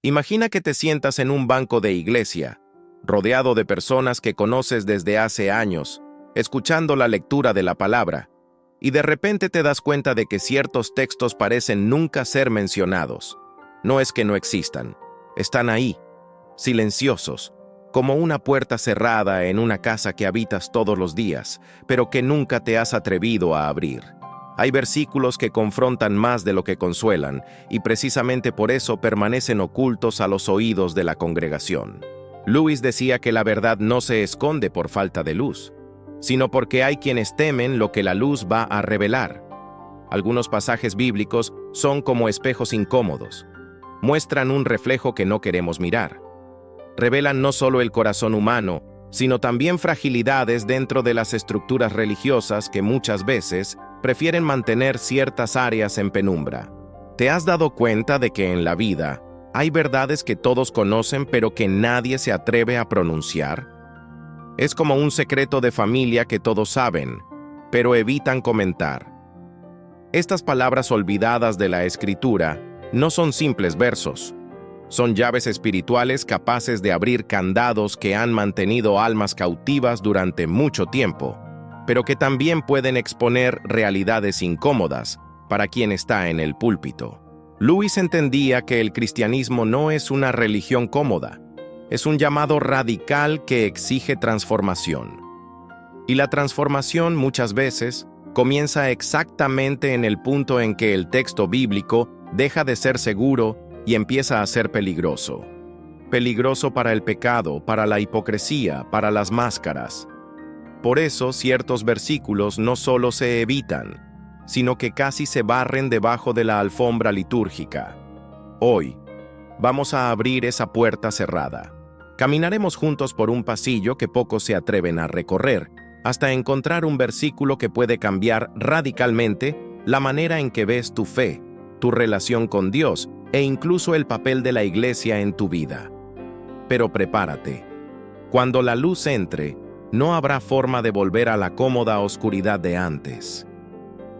Imagina que te sientas en un banco de iglesia, rodeado de personas que conoces desde hace años, escuchando la lectura de la palabra, y de repente te das cuenta de que ciertos textos parecen nunca ser mencionados. No es que no existan, están ahí, silenciosos, como una puerta cerrada en una casa que habitas todos los días, pero que nunca te has atrevido a abrir. Hay versículos que confrontan más de lo que consuelan, y precisamente por eso permanecen ocultos a los oídos de la congregación. Lewis decía que la verdad no se esconde por falta de luz, sino porque hay quienes temen lo que la luz va a revelar. Algunos pasajes bíblicos son como espejos incómodos. Muestran un reflejo que no queremos mirar. Revelan no solo el corazón humano, sino también fragilidades dentro de las estructuras religiosas que muchas veces prefieren mantener ciertas áreas en penumbra. ¿Te has dado cuenta de que en la vida hay verdades que todos conocen pero que nadie se atreve a pronunciar? Es como un secreto de familia que todos saben, pero evitan comentar. Estas palabras olvidadas de la Escritura no son simples versos. Son llaves espirituales capaces de abrir candados que han mantenido almas cautivas durante mucho tiempo, pero que también pueden exponer realidades incómodas para quien está en el púlpito. Lewis entendía que el cristianismo no es una religión cómoda, es un llamado radical que exige transformación. Y la transformación muchas veces comienza exactamente en el punto en que el texto bíblico deja de ser seguro y empieza a ser peligroso. Peligroso para el pecado, para la hipocresía, para las máscaras. Por eso ciertos versículos no solo se evitan, sino que casi se barren debajo de la alfombra litúrgica. Hoy, vamos a abrir esa puerta cerrada. Caminaremos juntos por un pasillo que pocos se atreven a recorrer, hasta encontrar un versículo que puede cambiar radicalmente la manera en que ves tu fe, tu relación con Dios e incluso el papel de la iglesia en tu vida. Pero prepárate. Cuando la luz entre, no habrá forma de volver a la cómoda oscuridad de antes.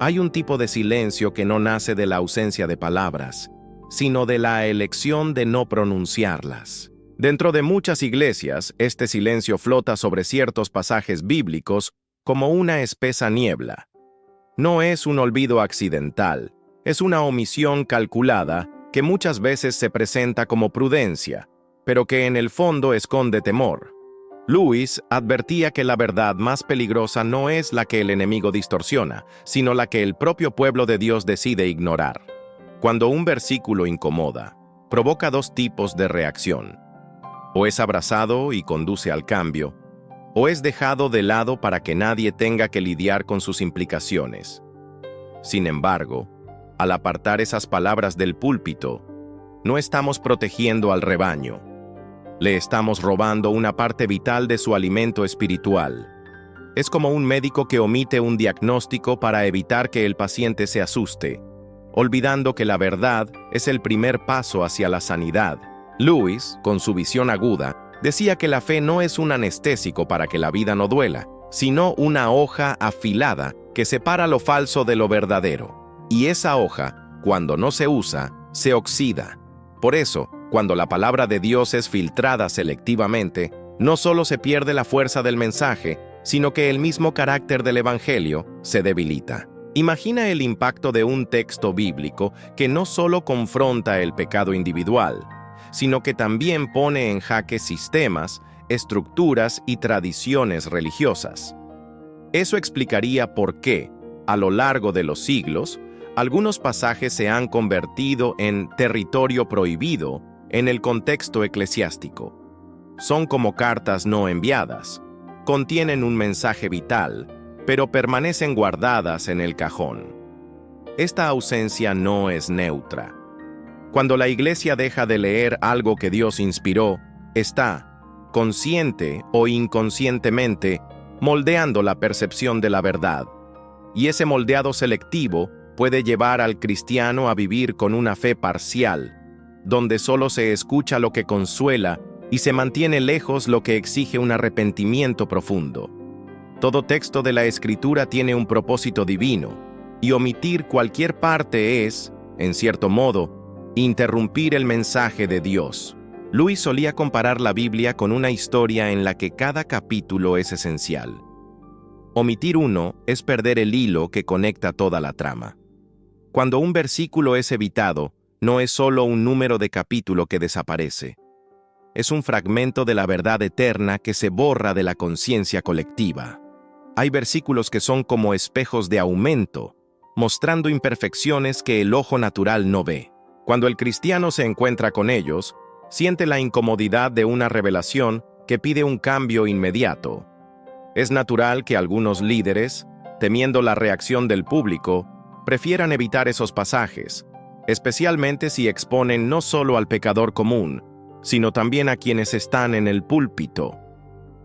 Hay un tipo de silencio que no nace de la ausencia de palabras, sino de la elección de no pronunciarlas. Dentro de muchas iglesias, este silencio flota sobre ciertos pasajes bíblicos como una espesa niebla. No es un olvido accidental, es una omisión calculada que muchas veces se presenta como prudencia, pero que en el fondo esconde temor. Lewis advertía que la verdad más peligrosa no es la que el enemigo distorsiona, sino la que el propio pueblo de Dios decide ignorar. Cuando un versículo incomoda, provoca dos tipos de reacción. O es abrazado y conduce al cambio, o es dejado de lado para que nadie tenga que lidiar con sus implicaciones. Sin embargo, al apartar esas palabras del púlpito, no estamos protegiendo al rebaño. Le estamos robando una parte vital de su alimento espiritual. Es como un médico que omite un diagnóstico para evitar que el paciente se asuste, olvidando que la verdad es el primer paso hacia la sanidad. Lewis, con su visión aguda, decía que la fe no es un anestésico para que la vida no duela, sino una hoja afilada que separa lo falso de lo verdadero. Y esa hoja, cuando no se usa, se oxida. Por eso, cuando la palabra de Dios es filtrada selectivamente, no solo se pierde la fuerza del mensaje, sino que el mismo carácter del Evangelio se debilita. Imagina el impacto de un texto bíblico que no solo confronta el pecado individual, sino que también pone en jaque sistemas, estructuras y tradiciones religiosas. Eso explicaría por qué, a lo largo de los siglos, algunos pasajes se han convertido en territorio prohibido en el contexto eclesiástico. Son como cartas no enviadas. Contienen un mensaje vital, pero permanecen guardadas en el cajón. Esta ausencia no es neutra. Cuando la iglesia deja de leer algo que Dios inspiró, está, consciente o inconscientemente, moldeando la percepción de la verdad. Y ese moldeado selectivo puede llevar al cristiano a vivir con una fe parcial, donde solo se escucha lo que consuela y se mantiene lejos lo que exige un arrepentimiento profundo. Todo texto de la Escritura tiene un propósito divino, y omitir cualquier parte es, en cierto modo, Interrumpir el mensaje de Dios. Lewis solía comparar la Biblia con una historia en la que cada capítulo es esencial. Omitir uno es perder el hilo que conecta toda la trama. Cuando un versículo es evitado, no es solo un número de capítulo que desaparece. Es un fragmento de la verdad eterna que se borra de la conciencia colectiva. Hay versículos que son como espejos de aumento, mostrando imperfecciones que el ojo natural no ve. Cuando el cristiano se encuentra con ellos, siente la incomodidad de una revelación que pide un cambio inmediato. Es natural que algunos líderes, temiendo la reacción del público, prefieran evitar esos pasajes, especialmente si exponen no solo al pecador común, sino también a quienes están en el púlpito.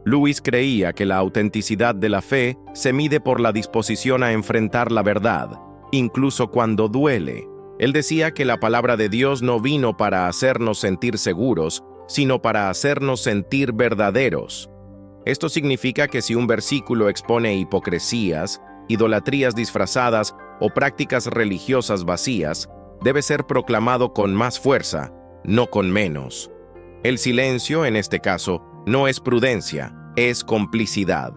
Lewis creía que la autenticidad de la fe se mide por la disposición a enfrentar la verdad, incluso cuando duele. Él decía que la palabra de Dios no vino para hacernos sentir seguros, sino para hacernos sentir verdaderos. Esto significa que si un versículo expone hipocresías, idolatrías disfrazadas o prácticas religiosas vacías, debe ser proclamado con más fuerza, no con menos. El silencio, en este caso, no es prudencia, es complicidad.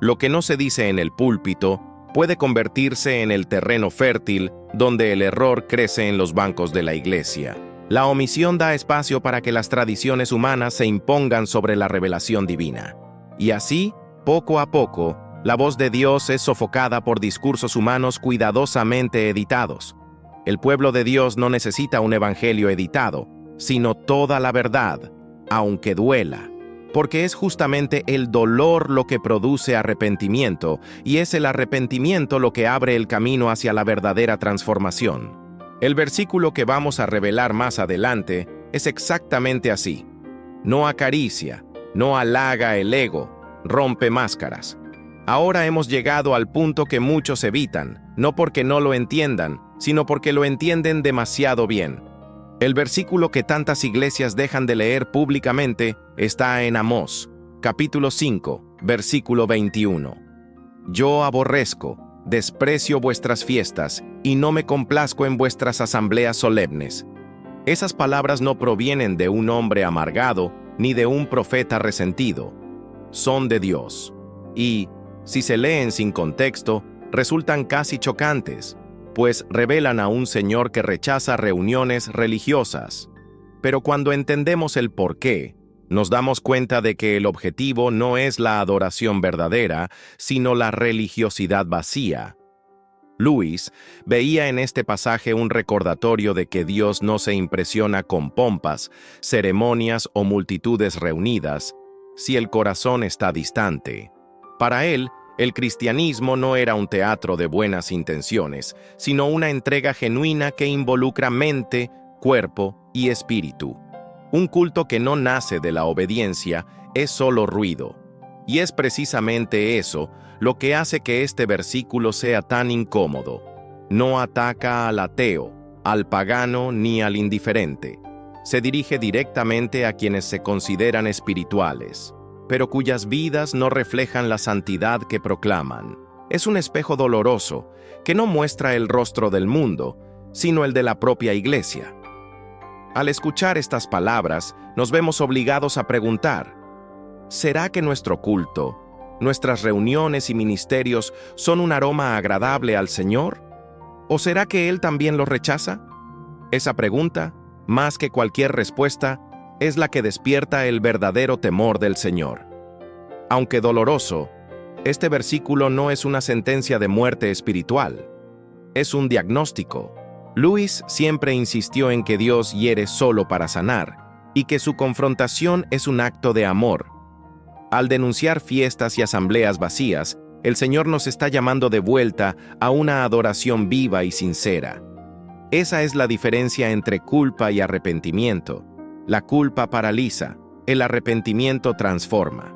Lo que no se dice en el púlpito puede convertirse en el terreno fértil donde el error crece en los bancos de la iglesia. La omisión da espacio para que las tradiciones humanas se impongan sobre la revelación divina. Y así, poco a poco, la voz de Dios es sofocada por discursos humanos cuidadosamente editados. El pueblo de Dios no necesita un evangelio editado, sino toda la verdad, aunque duela, porque es justamente el dolor lo que produce arrepentimiento, y es el arrepentimiento lo que abre el camino hacia la verdadera transformación. El versículo que vamos a revelar más adelante es exactamente así. No acaricia, no halaga el ego, rompe máscaras. Ahora hemos llegado al punto que muchos evitan, no porque no lo entiendan, sino porque lo entienden demasiado bien. El versículo que tantas iglesias dejan de leer públicamente está en Amós, capítulo 5, versículo 21. Yo aborrezco, desprecio vuestras fiestas, y no me complazco en vuestras asambleas solemnes. Esas palabras no provienen de un hombre amargado, ni de un profeta resentido. Son de Dios. Y, si se leen sin contexto, resultan casi chocantes, pues revelan a un Señor que rechaza reuniones religiosas. Pero cuando entendemos el porqué, nos damos cuenta de que el objetivo no es la adoración verdadera, sino la religiosidad vacía. Lewis veía en este pasaje un recordatorio de que Dios no se impresiona con pompas, ceremonias o multitudes reunidas, si el corazón está distante. Para él, el cristianismo no era un teatro de buenas intenciones, sino una entrega genuina que involucra mente, cuerpo y espíritu. Un culto que no nace de la obediencia es solo ruido. Y es precisamente eso lo que hace que este versículo sea tan incómodo. No ataca al ateo, al pagano ni al indiferente. Se dirige directamente a quienes se consideran espirituales, pero cuyas vidas no reflejan la santidad que proclaman. Es un espejo doloroso que no muestra el rostro del mundo, sino el de la propia iglesia. Al escuchar estas palabras, nos vemos obligados a preguntar: ¿será que nuestro culto, nuestras reuniones y ministerios son un aroma agradable al Señor? ¿O será que Él también los rechaza? Esa pregunta, más que cualquier respuesta, es la que despierta el verdadero temor del Señor. Aunque doloroso, este versículo no es una sentencia de muerte espiritual, es un diagnóstico. Lewis siempre insistió en que Dios hiere solo para sanar, y que su confrontación es un acto de amor. Al denunciar fiestas y asambleas vacías, el Señor nos está llamando de vuelta a una adoración viva y sincera. Esa es la diferencia entre culpa y arrepentimiento. La culpa paraliza, el arrepentimiento transforma.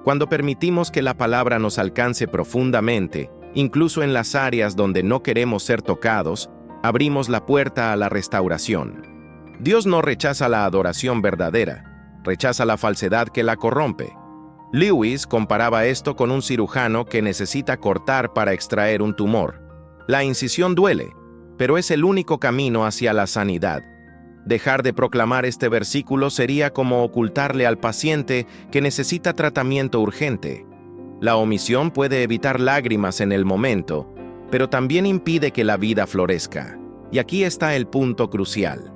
Cuando permitimos que la palabra nos alcance profundamente, incluso en las áreas donde no queremos ser tocados, abrimos la puerta a la restauración. Dios no rechaza la adoración verdadera, rechaza la falsedad que la corrompe. Lewis comparaba esto con un cirujano que necesita cortar para extraer un tumor. La incisión duele, pero es el único camino hacia la sanidad. Dejar de proclamar este versículo sería como ocultarle al paciente que necesita tratamiento urgente. La omisión puede evitar lágrimas en el momento, pero también impide que la vida florezca. Y aquí está el punto crucial.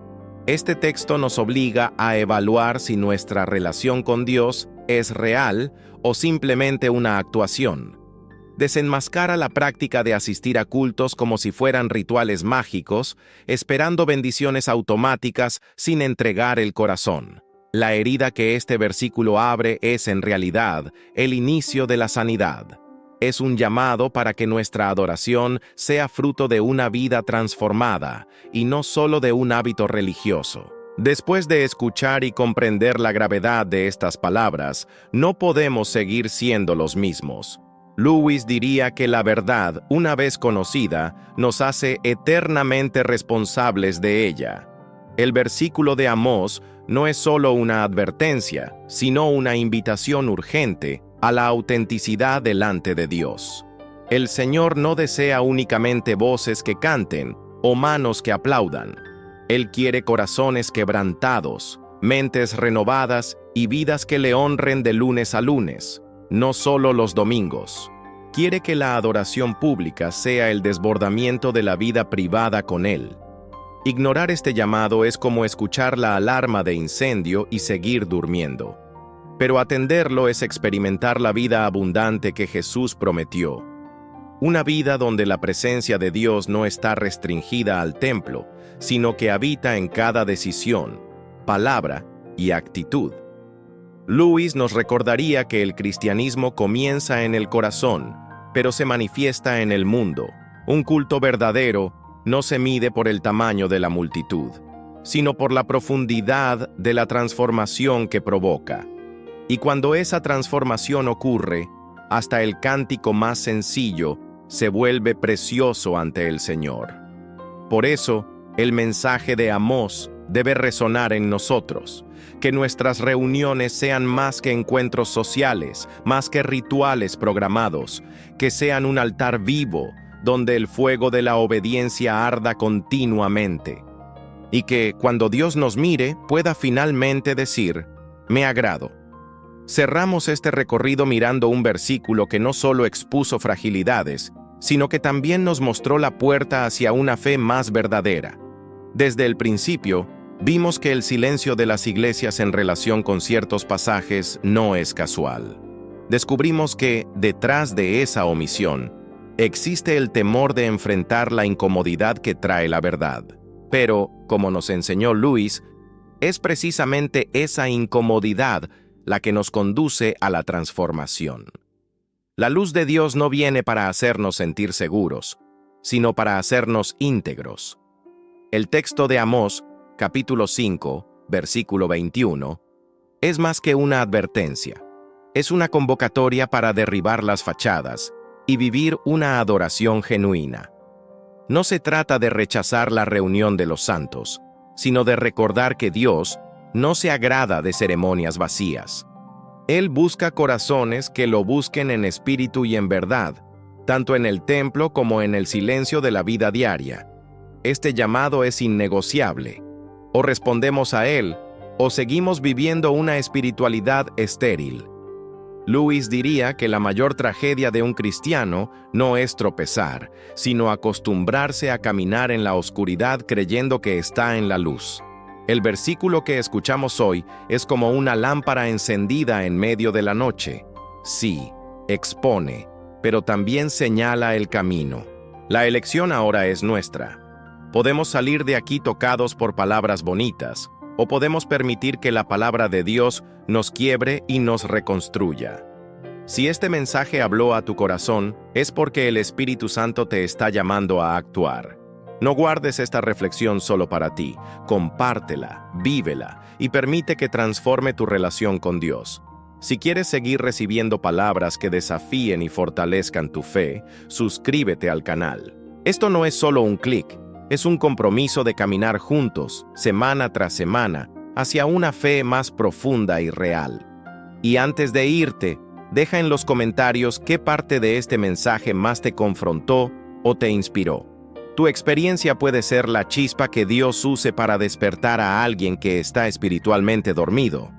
Este texto nos obliga a evaluar si nuestra relación con Dios es real o simplemente una actuación. Desenmascara la práctica de asistir a cultos como si fueran rituales mágicos, esperando bendiciones automáticas sin entregar el corazón. La herida que este versículo abre es, en realidad, el inicio de la sanidad. Es un llamado para que nuestra adoración sea fruto de una vida transformada y no solo de un hábito religioso. Después de escuchar y comprender la gravedad de estas palabras, no podemos seguir siendo los mismos. Lewis diría que la verdad, una vez conocida, nos hace eternamente responsables de ella. El versículo de Amós no es solo una advertencia, sino una invitación urgente a la autenticidad delante de Dios. El Señor no desea únicamente voces que canten o manos que aplaudan. Él quiere corazones quebrantados, mentes renovadas y vidas que le honren de lunes a lunes, no solo los domingos. Quiere que la adoración pública sea el desbordamiento de la vida privada con Él. Ignorar este llamado es como escuchar la alarma de incendio y seguir durmiendo. Pero atenderlo es experimentar la vida abundante que Jesús prometió. Una vida donde la presencia de Dios no está restringida al templo, sino que habita en cada decisión, palabra y actitud. Lewis nos recordaría que el cristianismo comienza en el corazón, pero se manifiesta en el mundo. Un culto verdadero no se mide por el tamaño de la multitud, sino por la profundidad de la transformación que provoca. Y cuando esa transformación ocurre, hasta el cántico más sencillo se vuelve precioso ante el Señor. Por eso, el mensaje de Amós debe resonar en nosotros, que nuestras reuniones sean más que encuentros sociales, más que rituales programados, que sean un altar vivo, donde el fuego de la obediencia arda continuamente. Y que, cuando Dios nos mire, pueda finalmente decir, «Me agrado». Cerramos este recorrido mirando un versículo que no solo expuso fragilidades, sino que también nos mostró la puerta hacia una fe más verdadera. Desde el principio, vimos que el silencio de las iglesias en relación con ciertos pasajes no es casual. Descubrimos que, detrás de esa omisión, existe el temor de enfrentar la incomodidad que trae la verdad. Pero, como nos enseñó Lewis, es precisamente esa incomodidad la que nos conduce a la transformación. La luz de Dios no viene para hacernos sentir seguros, sino para hacernos íntegros. El texto de Amós, capítulo 5, versículo 21, es más que una advertencia. Es una convocatoria para derribar las fachadas y vivir una adoración genuina. No se trata de rechazar la reunión de los santos, sino de recordar que Dios no se agrada de ceremonias vacías. Él busca corazones que lo busquen en espíritu y en verdad, tanto en el templo como en el silencio de la vida diaria. Este llamado es innegociable. O respondemos a él, o seguimos viviendo una espiritualidad estéril. Lewis diría que la mayor tragedia de un cristiano no es tropezar, sino acostumbrarse a caminar en la oscuridad creyendo que está en la luz. El versículo que escuchamos hoy es como una lámpara encendida en medio de la noche. Sí, expone, pero también señala el camino. La elección ahora es nuestra. Podemos salir de aquí tocados por palabras bonitas, o podemos permitir que la palabra de Dios nos quiebre y nos reconstruya. Si este mensaje habló a tu corazón, es porque el Espíritu Santo te está llamando a actuar. No guardes esta reflexión solo para ti, compártela, vívela y permite que transforme tu relación con Dios. Si quieres seguir recibiendo palabras que desafíen y fortalezcan tu fe, suscríbete al canal. Esto no es solo un clic, es un compromiso de caminar juntos, semana tras semana, hacia una fe más profunda y real. Y antes de irte, deja en los comentarios qué parte de este mensaje más te confrontó o te inspiró. Tu experiencia puede ser la chispa que Dios use para despertar a alguien que está espiritualmente dormido.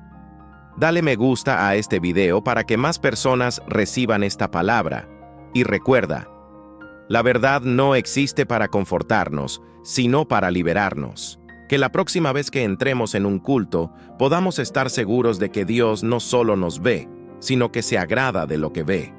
Dale me gusta a este video para que más personas reciban esta palabra. Y recuerda, la verdad no existe para confortarnos, sino para liberarnos. Que la próxima vez que entremos en un culto, podamos estar seguros de que Dios no solo nos ve, sino que se agrada de lo que ve.